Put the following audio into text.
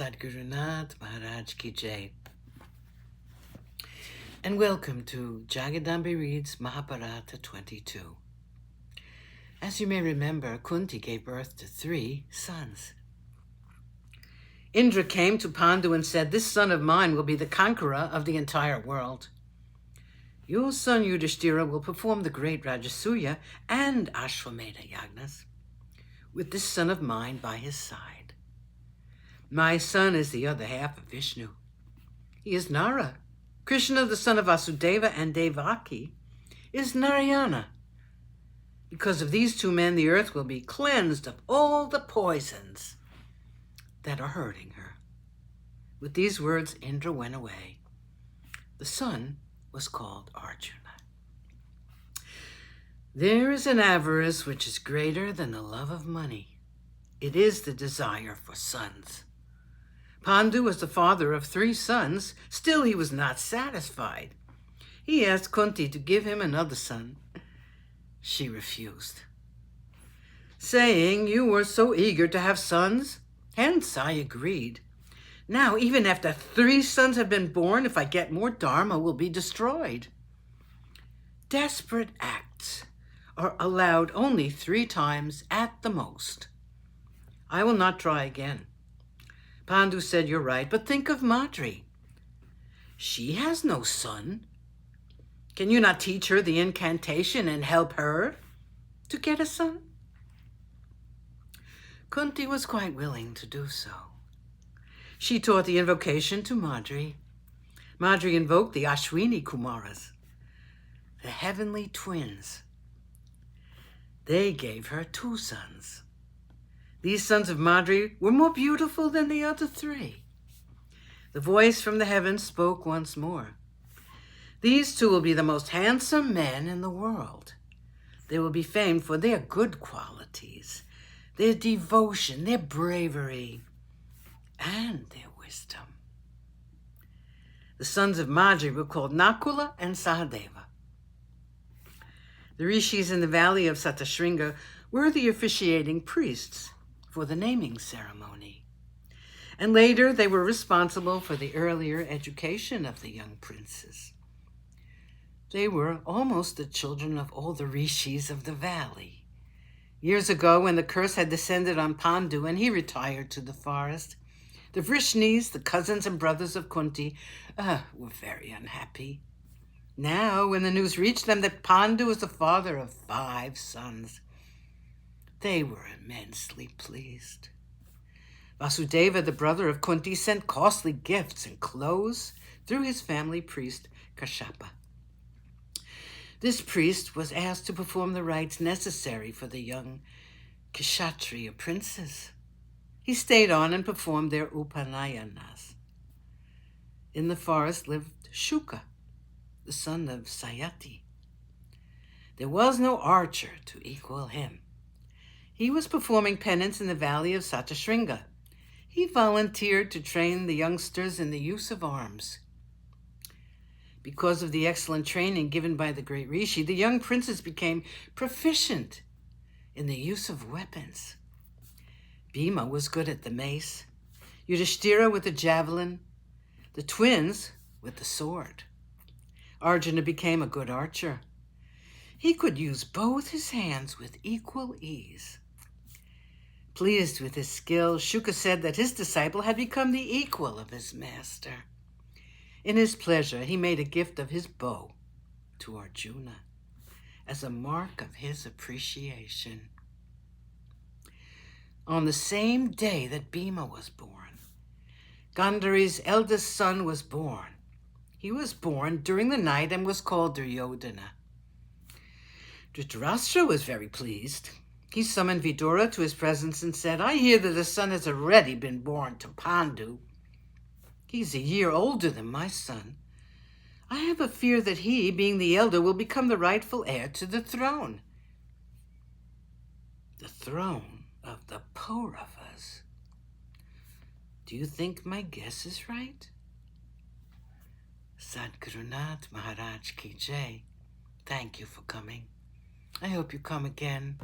Sadgurunath Maharaj Ki Jai. And welcome to JagadambeReadsMahabharata22. As you may remember, Kunti gave birth to 3 sons. Indra came to Pandu and said, "This son of mine will be the conqueror of the entire world. Your son Yudhishthira will perform the great Rajasuya and Ashwamedha Yagnas with this son of mine by his side. My son is the other half of Vishnu. He is Nara. Krishna, the son of Vasudeva, and Devaki is Narayana. Because of these 2 men, the earth will be cleansed of all the poisons that are hurting her." With these words, Indra went away. The son was called Arjuna. There is an avarice which is greater than the love of money. It is the desire for sons. Pandu was the father of 3 sons. Still, he was not satisfied. He asked Kunti to give him another son. She refused, saying, "You were so eager to have sons." Hence, I agreed. Now, even after 3 sons have been born, if I get more, Dharma will be destroyed. Desperate acts are allowed only 3 times at the most. I will not try again. Pandu said, "You're right, but think of Madri. She has no son. Can you not teach her the incantation and help her to get a son?" Kunti was quite willing to do so. She taught the invocation to Madri. Madri invoked the Ashwini Kumaras, the heavenly twins. They gave her 2 sons. These sons of Madri were more beautiful than the other 3. The voice from the heavens spoke once more. "These 2 will be the most handsome men in the world. They will be famed for their good qualities, their devotion, their bravery, and their wisdom." The sons of Madri were called Nakula and Sahadeva. The rishis in the valley of Satashringa were the officiating priests for the naming ceremony, and later they were responsible for the earlier education of the young princes. They were almost the children of all the rishis of the valley. Years ago, when the curse had descended on Pandu and he retired to the forest, the Vrishnis, the cousins and brothers of Kunti, were very unhappy. Now, when the news reached them that Pandu was the father of 5 sons, they were immensely pleased. Vasudeva, the brother of Kunti, sent costly gifts and clothes through his family priest, Kashyapa. This priest was asked to perform the rites necessary for the young Kshatriya princes. He stayed on and performed their upanayanas. In the forest lived Shuka, the son of Sayati. There was no archer to equal him. He was performing penance in the valley of Satashringa. He volunteered to train the youngsters in the use of arms. Because of the excellent training given by the great rishi, the young princes became proficient in the use of weapons. Bhima was good at the mace, Yudhishthira with the javelin, the twins with the sword. Arjuna became a good archer. He could use both his hands with equal ease. Pleased with his skill, Shuka said that his disciple had become the equal of his master. In his pleasure, he made a gift of his bow to Arjuna as a mark of his appreciation. On the same day that Bhima was born, Gandhari's eldest son was born. He was born during the night and was called Duryodhana. Dhritarashtra was very pleased. He summoned Vidura to his presence and said, "I hear that a son has already been born to Pandu. He's a year older than my son. I have a fear that he, being the elder, will become the rightful heir to the throne. The throne of the Pauravas. Do you think my guess is right?" Sadgurunath Maharaj Ki Jai. Thank you for coming. I hope you come again.